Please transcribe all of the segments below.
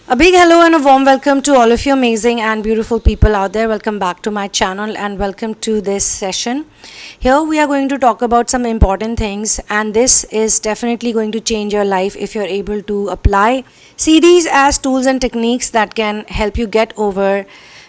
A big hello and a warm welcome to all of you amazing and beautiful people out there. Welcome back to my channel and welcome to this session. Here we are going to talk about some important things, and this is definitely going to change your life if you're able to apply. See these as tools and techniques that can help you get over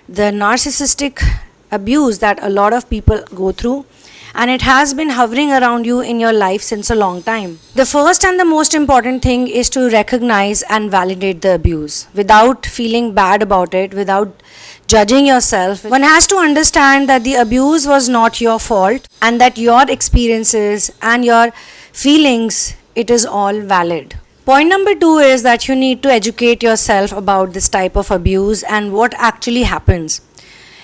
the narcissistic abuse that a lot of people go through, and it has been hovering around you in your life since a long time. The first and the most important thing is to recognize and validate the abuse without feeling bad about it, without judging yourself. One has to understand that the abuse was not your fault and that your experiences and your feelings, it is all valid. Point number 2 is that you need to educate yourself about this type of abuse and what actually happens.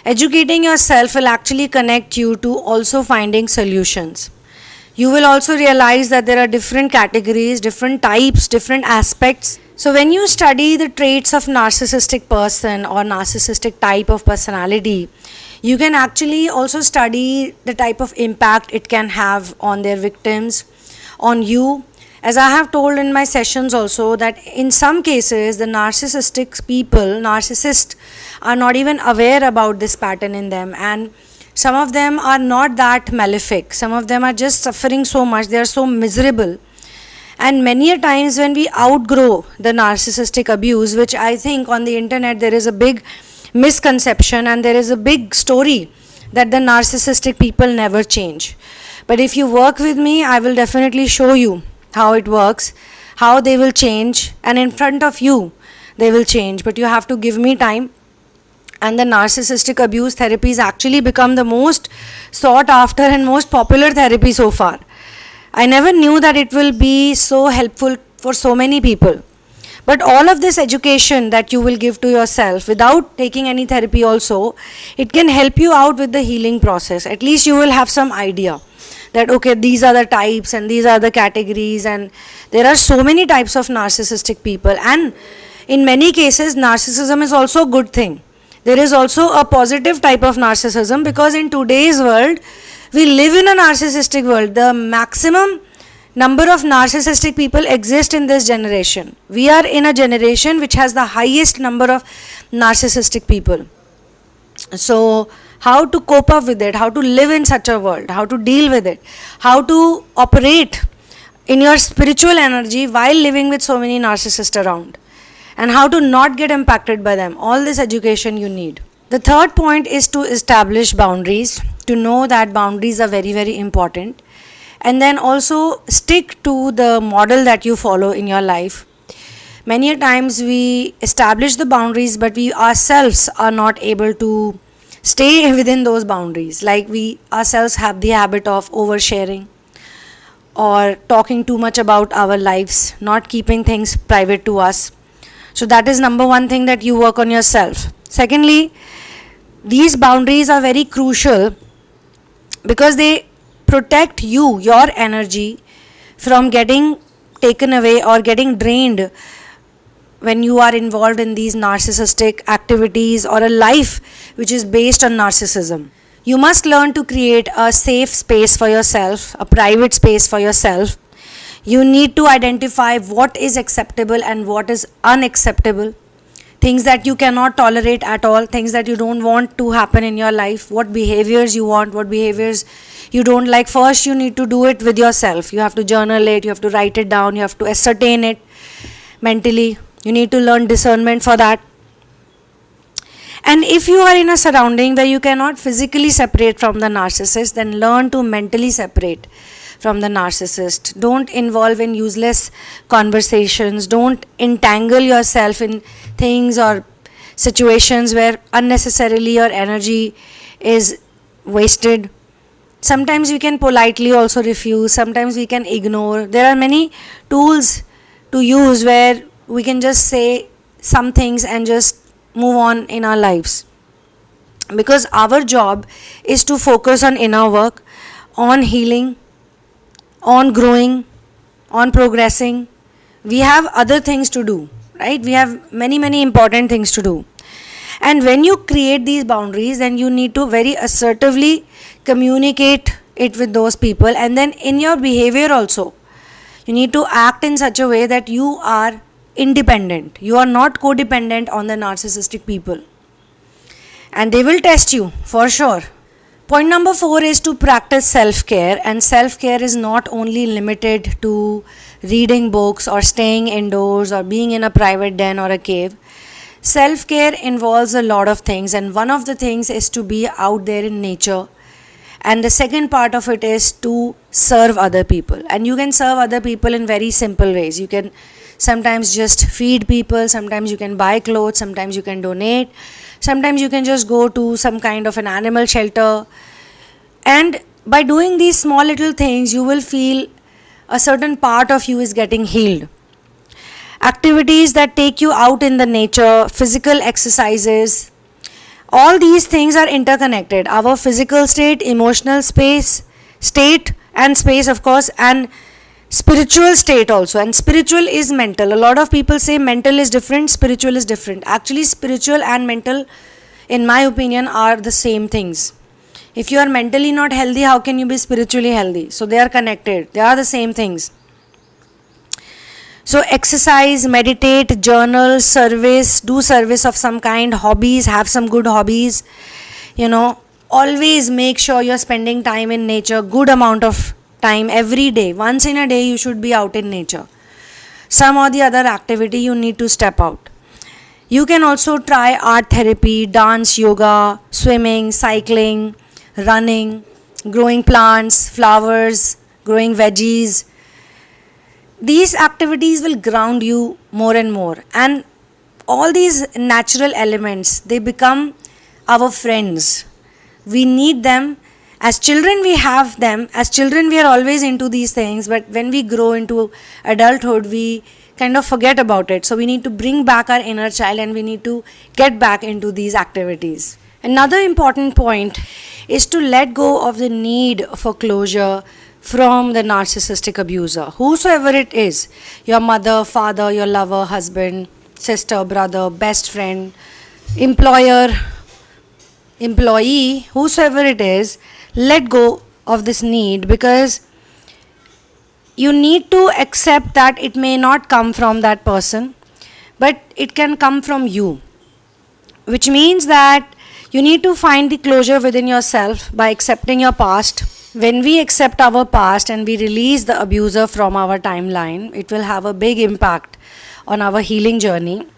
Educating yourself will actually connect you to also finding solutions. You will also realize that there are different categories, different types, different aspects. So when you study the traits of narcissistic person or narcissistic type of personality, you can actually also study the type of impact it can have on their victims, on you. As I have told in my sessions also, that in some cases the narcissists are not even aware about this pattern in them, and some of them are not that malefic. Some of them are just suffering so much, they are so miserable. And many a times when we outgrow the narcissistic abuse, which I think on the internet there is a big misconception and there is a big story that the narcissistic people never change. But if you work with me, I will definitely show you how it works, how they will change, and in front of you they will change, but you have to give me time. And the narcissistic abuse therapies actually become the most sought after and most popular therapy so far. I never knew that it will be so helpful for so many people. But all of this education that you will give to yourself without taking any therapy also, it can help you out with the healing process. At least you will have some idea that okay, these are the types and these are the categories, and there are so many types of narcissistic people, and in many cases narcissism is also a good thing. There is also a positive type of narcissism, because in today's world we live in a narcissistic world. The maximum number of narcissistic people exist in this generation. We are in a generation which has the highest number of narcissistic people. So how to cope up with it, how to live in such a world, how to deal with it, how to operate in your spiritual energy while living with so many narcissists around, and how to not get impacted by them. All this education you need. The third point is to establish boundaries, to know that boundaries are very, very important, and then also stick to the model that you follow in your life. Many a times we establish the boundaries, but we ourselves are not able to stay within those boundaries. Like we ourselves have the habit of oversharing or talking too much about our lives, not keeping things private to us. So that is number one thing, that you work on yourself. Secondly, these boundaries are very crucial because they protect you, your energy, from getting taken away or getting drained when you are involved in these narcissistic activities or a life which is based on narcissism. You must learn to create a safe space for yourself, a private space for yourself. You need to identify what is acceptable and what is unacceptable. Things that you cannot tolerate at all, things that you don't want to happen in your life, what behaviors you want, what behaviors you don't like. First, you need to do it with yourself. You have to journal it, you have to write it down, you have to ascertain it mentally. You need to learn discernment for that. And if you are in a surrounding where you cannot physically separate from the narcissist, then learn to mentally separate from the narcissist. Don't involve in useless conversations. Don't entangle yourself in things or situations where unnecessarily your energy is wasted. Sometimes we can politely also refuse. Sometimes we can ignore. There are many tools to use where we can just say some things and just move on in our lives. Because our job is to focus on inner work, on healing, on growing, on progressing. We have other things to do, right? We have many, many important things to do. And when you create these boundaries, then you need to very assertively communicate it with those people. And then in your behavior also, you need to act in such a way that you are independent. You are not codependent on the narcissistic people. And they will test you for sure. Point number 4 is to practice self-care, and self-care is not only limited to reading books or staying indoors or being in a private den or a cave. Self-care involves a lot of things, and one of the things is to be out there in nature, and the second part of it is to serve other people. And you can serve other people in very simple ways. You can sometimes just feed people, sometimes you can buy clothes, sometimes you can donate, sometimes you can just go to some kind of an animal shelter. And by doing these small little things, you will feel a certain part of you is getting healed. Activities that take you out in the nature, physical exercises, all these things are interconnected. Our physical state, emotional state and space, of course, and spiritual state also. And spiritual is mental. A lot of people say mental is different, spiritual is different. Actually, spiritual and mental, in my opinion, are the same things. If you are mentally not healthy, how can you be spiritually healthy? So they are connected. They are the same things. So exercise, meditate, journal, service, do service of some kind, hobbies, have some good hobbies. Always make sure you're spending time in nature, good amount of time every day. Once in a day you should be out in nature. Some or the other activity you need to step out. You can also try art therapy, dance, yoga, swimming, cycling, running, growing plants, flowers, growing veggies. These activities will ground you more and more. And all these natural elements, they become our friends. We need them. As children we have them. As children we are always into these things. But when we grow into adulthood, we kind of forget about it. So we need to bring back our inner child and we need to get back into these activities. Another important point is to let go of the need for closure from the narcissistic abuser, whosoever it is, your mother, father, your lover, husband, sister, brother, best friend, employer, employee, whosoever it is. Let go of this need, because you need to accept that it may not come from that person, but it can come from you, which means that you need to find the closure within yourself by accepting your past. When we accept our past and we release the abuser from our timeline, it will have a big impact on our healing journey.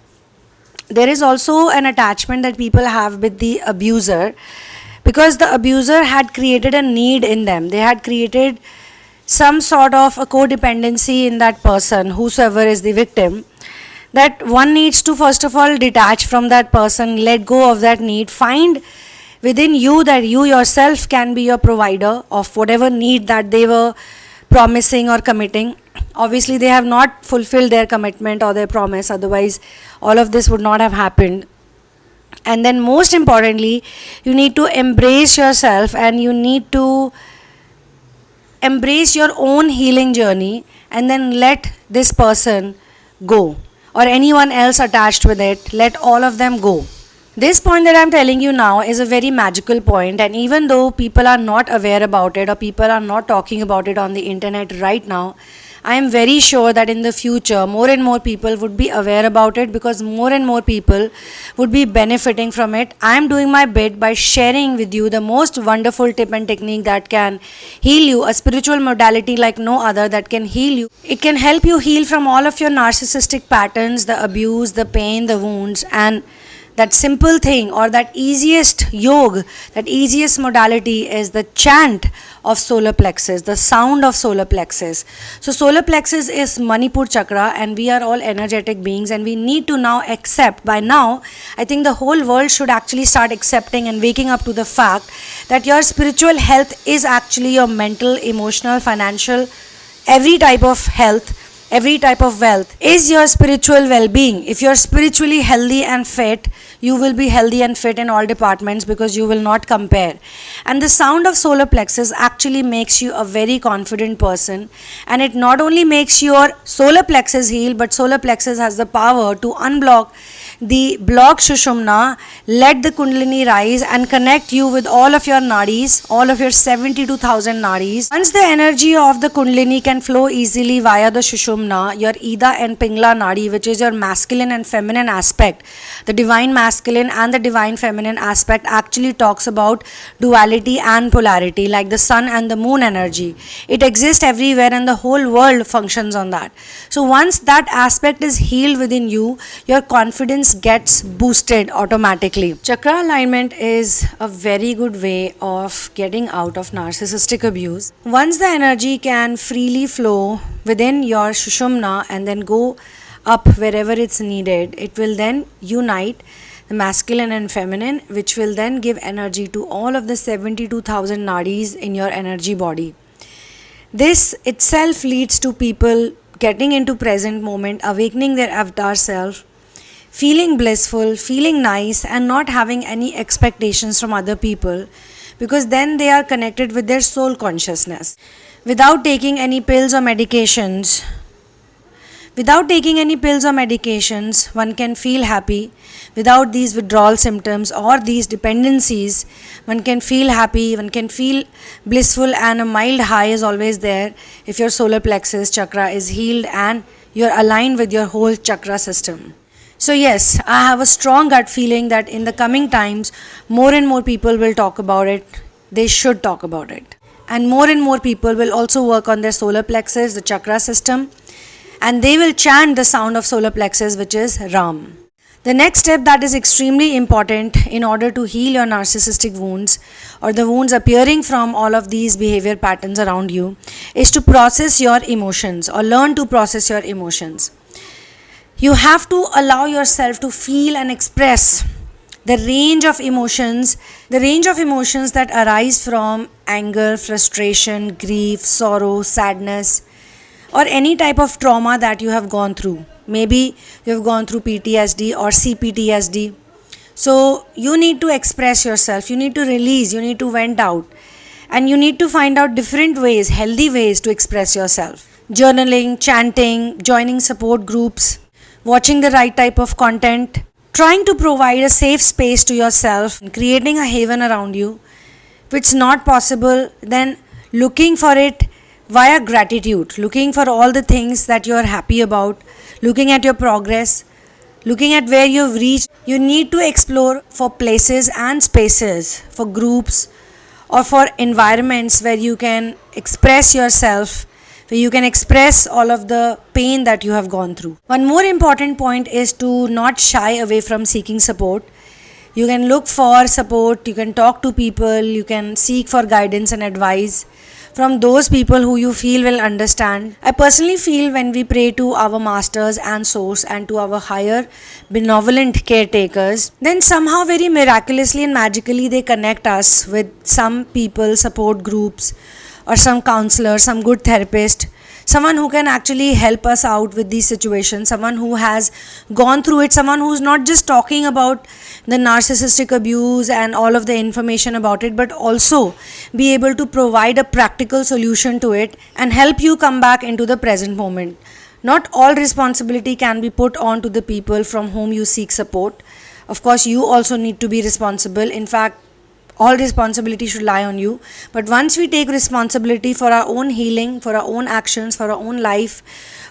There is also an attachment that people have with the abuser, because the abuser had created a need in them. They had created some sort of a codependency in that person, whosoever is the victim, that one needs to first of all detach from that person, let go of that need, find within you that you yourself can be your provider of whatever need that they were promising or committing. Obviously they have not fulfilled their commitment or their promise, otherwise all of this would not have happened. And then most importantly, you need to embrace yourself and you need to embrace your own healing journey, and then let this person go, or anyone else attached with it, let all of them go. This point that I'm telling you now is a very magical point, and even though people are not aware about it or people are not talking about it on the internet right now, I am very sure that in the future more and more people would be aware about it, because more and more people would be benefiting from it. I am doing my bit by sharing with you the most wonderful tip and technique that can heal you, a spiritual modality like no other that can heal you. It can help you heal from all of your narcissistic patterns, the abuse, the pain, the wounds, and that simple thing, or that easiest yoga, that easiest modality is the chant of solar plexus, the sound of solar plexus. So solar plexus is Manipur chakra, and we are all energetic beings, and we need to now accept. By now, I think the whole world should actually start accepting and waking up to the fact that your spiritual health is actually your mental, emotional, financial, every type of health, every type of wealth is your spiritual well-being. If you're spiritually healthy and fit, you will be healthy and fit in all departments, because you will not compare. And the sound of solar plexus actually makes you a very confident person, and it not only makes your solar plexus heal, but solar plexus has the power to unblock the blocked Sushumna, let the Kundalini rise and connect you with all of your nadis, all of your 72,000 nadis. Once the energy of the Kundalini can flow easily via the Sushumna, your Ida and Pingla nadi, which is your masculine and feminine aspect, the divine masculine and the divine feminine aspect actually talks about duality and polarity, like the sun and the moon energy. It exists everywhere and the whole world functions on that. So once that aspect is healed within you, your confidence gets boosted automatically. Chakra alignment is a very good way of getting out of narcissistic abuse. Once the energy can freely flow within your Sushumna and then go up wherever it's needed, it will then unite the masculine and feminine, which will then give energy to all of the 72,000 nadis in your energy body. This itself leads to people getting into present moment, awakening their avatar self, feeling blissful, feeling nice, and not having any expectations from other people, because then they are connected with their soul consciousness. Without taking any pills or medications, one can feel happy. Without these withdrawal symptoms or these dependencies, one can feel happy, one can feel blissful, and a mild high is always there if your solar plexus chakra is healed and you're aligned with your whole chakra system. So yes, I have a strong gut feeling that in the coming times, more and more people will talk about it. They should talk about it. And more people will also work on their solar plexus, the chakra system, and they will chant the sound of solar plexus, which is Ram. The next step that is extremely important in order to heal your narcissistic wounds or the wounds appearing from all of these behavior patterns around you is to process your emotions or learn to process your emotions. You have to allow yourself to feel and express the range of emotions that arise from anger, frustration, grief, sorrow, sadness, or any type of trauma that you have gone through. Maybe you have gone through PTSD or CPTSD. So you need to express yourself, you need to release, you need to vent out, and you need to find out different ways, healthy ways to express yourself. Journaling, chanting, joining support groups, watching the right type of content, trying to provide a safe space to yourself, creating a haven around you. If it's not possible, then looking for it via gratitude, looking for all the things that you are happy about, looking at your progress, looking at where you've reached. You need to explore for places and spaces, for groups or for environments where you can express yourself, where you can express all of the pain that you have gone through. One more important point is to not shy away from seeking support. You can look for support, you can talk to people, you can seek for guidance and advice from those people who you feel will understand. I personally feel when we pray to our masters and source and to our higher benevolent caretakers, then somehow very miraculously and magically they connect us with some people, support groups, or some counselor, some good therapist, someone who can actually help us out with these situations, someone who has gone through it, someone who's not just talking about the narcissistic abuse and all of the information about it, but also be able to provide a practical solution to it and help you come back into the present moment. Not all responsibility can be put on to the people from whom you seek support. Of course, you also need to be responsible. In fact, all responsibility should lie on you. But once we take responsibility for our own healing, for our own actions, for our own life,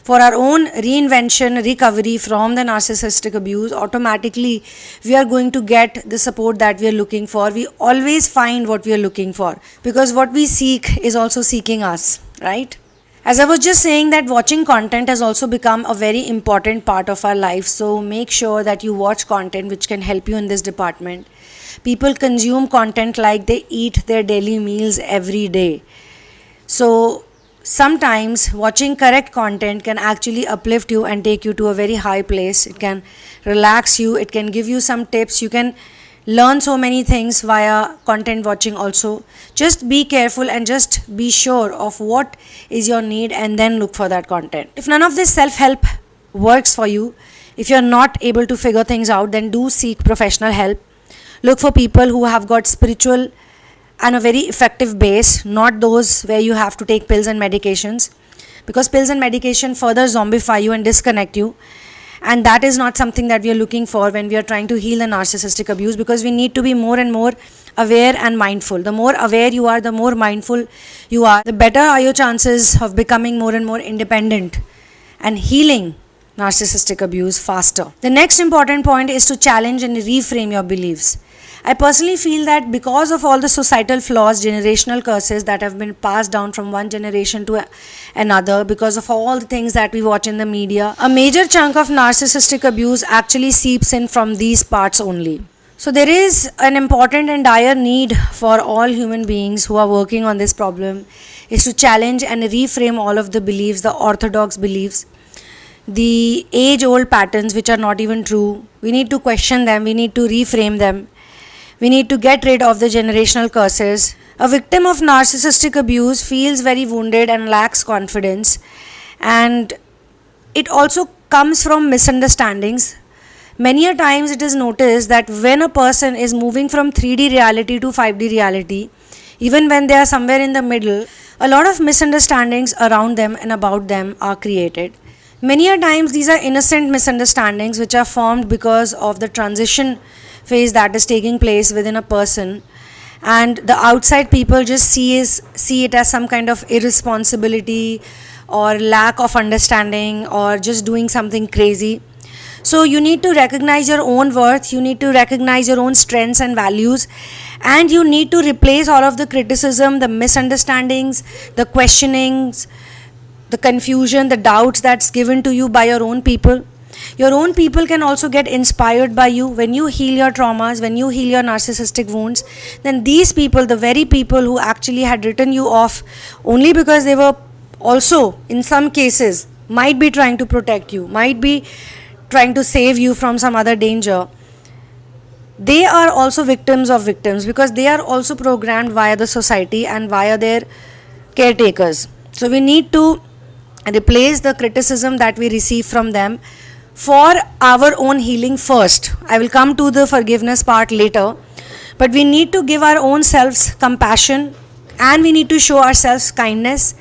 for our own reinvention, recovery from the narcissistic abuse, automatically we are going to get the support that we are looking for. We always find what we are looking for, because what we seek is also seeking us, right? As I was just saying, that watching content has also become a very important part of our life. So make sure that you watch content which can help you in this department. People consume content like they eat their daily meals every day. So sometimes watching correct content can actually uplift you and take you to a very high place. It can relax you, it can give you some tips, you can learn so many things via content watching also. Just be careful and just be sure of what is your need and then look for that content. If none of this self-help works for you, if you're not able to figure things out, then do seek professional help. Look for people who have got spiritual and a very effective base, not those where you have to take pills and medications, because pills and medication further zombify you and disconnect you. And that is not something that we are looking for when we are trying to heal the narcissistic abuse, because we need to be more and more aware and mindful. The more aware you are, the more mindful you are, the better are your chances of becoming more and more independent and healing narcissistic abuse faster. The next important point is to challenge and reframe your beliefs. I personally feel that because of all the societal flaws, generational curses that have been passed down from one generation to another, because of all the things that we watch in the media, a major chunk of narcissistic abuse actually seeps in from these parts only. So there is an important and dire need for all human beings who are working on this problem is to challenge and reframe all of the beliefs, the orthodox beliefs, the age-old patterns which are not even true. We need to question them, we need to reframe them. We need to get rid of the generational curses. A victim of narcissistic abuse feels very wounded and lacks confidence, and it also comes from misunderstandings. Many a times it is noticed that when a person is moving from 3D reality to 5D reality, even when they are somewhere in the middle, a lot of misunderstandings around them and about them are created. Many a times these are innocent misunderstandings which are formed because of the transition phase that is taking place within a person, and the outside people just see it as some kind of irresponsibility or lack of understanding or just doing something crazy. So you need to recognize your own worth, you need to recognize your own strengths and values, and you need to replace all of the criticism, the misunderstandings, the questionings, the confusion, the doubts that's given to you by your own people. Your own people can also get inspired by you. When you heal your traumas, when you heal your narcissistic wounds, then these people, the very people who actually had written you off only because they were also, in some cases, might be trying to protect you, might be trying to save you from some other danger, they are also victims of victims, because they are also programmed via the society and via their caretakers. So we need to replace the criticism that we receive from them for our own healing first. I will come to the forgiveness part later, but we need to give our own selves compassion, and we need to show ourselves kindness,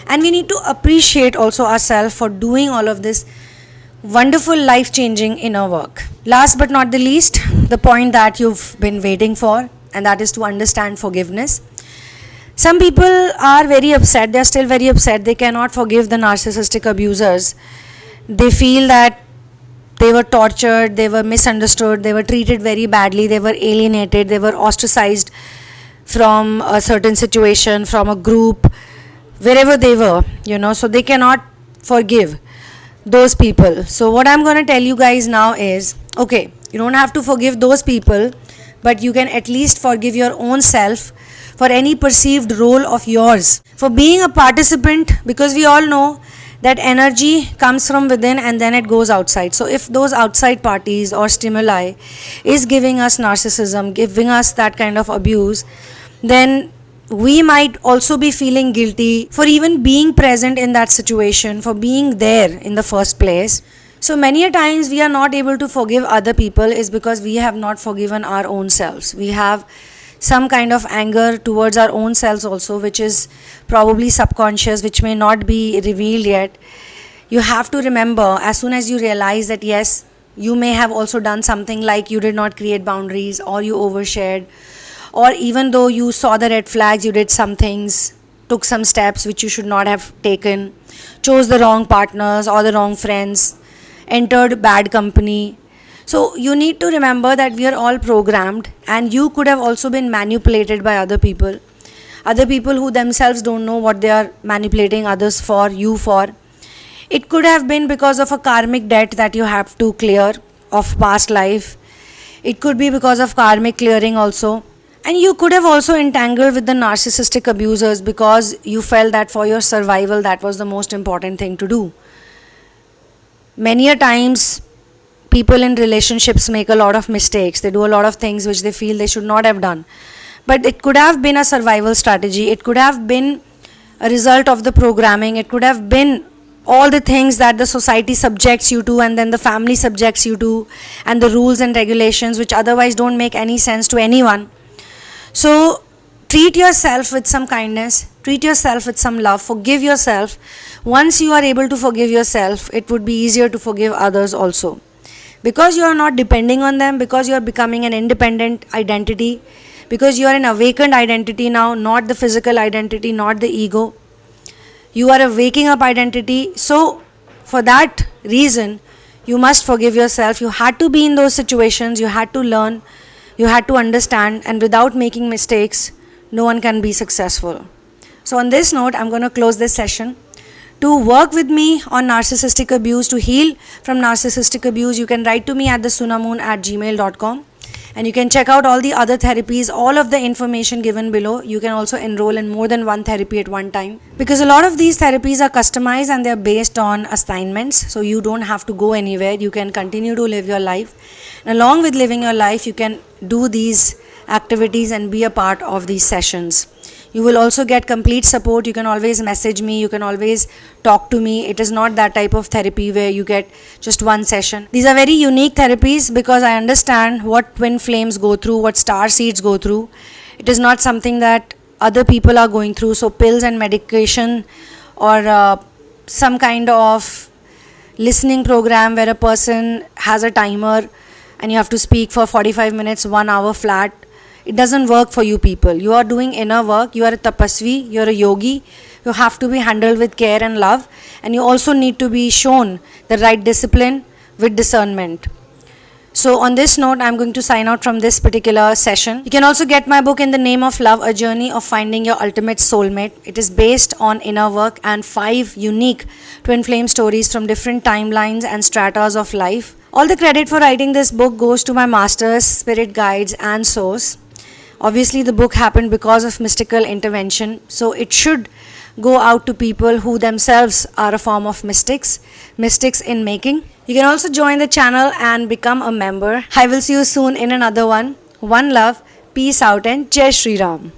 and we need to appreciate also ourselves for doing all of this wonderful life-changing inner work. Last but not the least, the point that you've been waiting for, and that is to understand forgiveness. Some people are very upset, they are still very upset, they cannot forgive the narcissistic abusers. They feel that they were tortured, they were misunderstood, they were treated very badly, they were alienated, they were ostracized from a certain situation, from a group, wherever they were, so they cannot forgive those people. So what I'm going to tell you guys now is, okay, you don't have to forgive those people, but you can at least forgive your own self for any perceived role of yours, for being a participant, because we all know that energy comes from within and then it goes outside. So if those outside parties or stimuli is giving us narcissism, giving us that kind of abuse, then we might also be feeling guilty for even being present in that situation, for being there in the first place. So many a times we are not able to forgive other people is because we have not forgiven our own selves. We have some kind of anger towards our own selves also, which is probably subconscious, which may not be revealed yet. You have to remember, as soon as you realize that yes, you may have also done something like you did not create boundaries, or you overshared, or even though you saw the red flags, you did some things, took some steps which you should not have taken, chose the wrong partners or the wrong friends, entered bad company. So you need to remember that we are all programmed, and you could have also been manipulated by other people who themselves don't know what they are manipulating others for, you for. It could have been because of a karmic debt that you have to clear of past life. It could be because of karmic clearing also. And you could have also entangled with the narcissistic abusers because you felt that for your survival that was the most important thing to do. Many a times people in relationships make a lot of mistakes. They do a lot of things which they feel they should not have done. But it could have been a survival strategy. It could have been a result of the programming. It could have been all the things that the society subjects you to, and then the family subjects you to, and the rules and regulations which otherwise don't make any sense to anyone. So treat yourself with some kindness, treat yourself with some love, forgive yourself Once you are able to forgive yourself, it would be easier to forgive others also. Because you are not depending on them, because you are becoming an independent identity, because you are an awakened identity now, not the physical identity, not the ego. You are a waking up identity. So, for that reason, you must forgive yourself. You had to be in those situations, you had to learn, you had to understand, and without making mistakes, no one can be successful. So, on this note, I'm going to close this session. To work with me on narcissistic abuse, to heal from narcissistic abuse, you can write to me at thesunamoon@gmail.com. And you can check out all the other therapies, all of the information given below. You can also enroll in more than one therapy at one time. Because a lot of these therapies are customized and they're based on assignments. So you don't have to go anywhere. You can continue to live your life. And along with living your life, you can do these activities and be a part of these sessions. You will also get complete support. You can always message me. You can always talk to me. It is not that type of therapy where you get just one session. These are very unique therapies because I understand what twin flames go through, what star seeds go through. It is not something that other people are going through. So pills and medication or some kind of listening program where a person has a timer and you have to speak for 45 minutes, 1 hour flat. It doesn't work for you people. You are doing inner work. You are a tapasvi. You are a yogi. You have to be handled with care and love. And you also need to be shown the right discipline with discernment. So on this note, I'm going to sign out from this particular session. You can also get my book In the Name of Love, A Journey of Finding Your Ultimate Soulmate. It is based on inner work and 5 unique twin flame stories from different timelines and stratas of life. All the credit for writing this book goes to my masters, spirit guides and source. Obviously, the book happened because of mystical intervention, so it should go out to people who themselves are a form of mystics in making. You can also join the channel and become a member. I will see you soon in another one. One love, peace out, and Jai Shri Ram.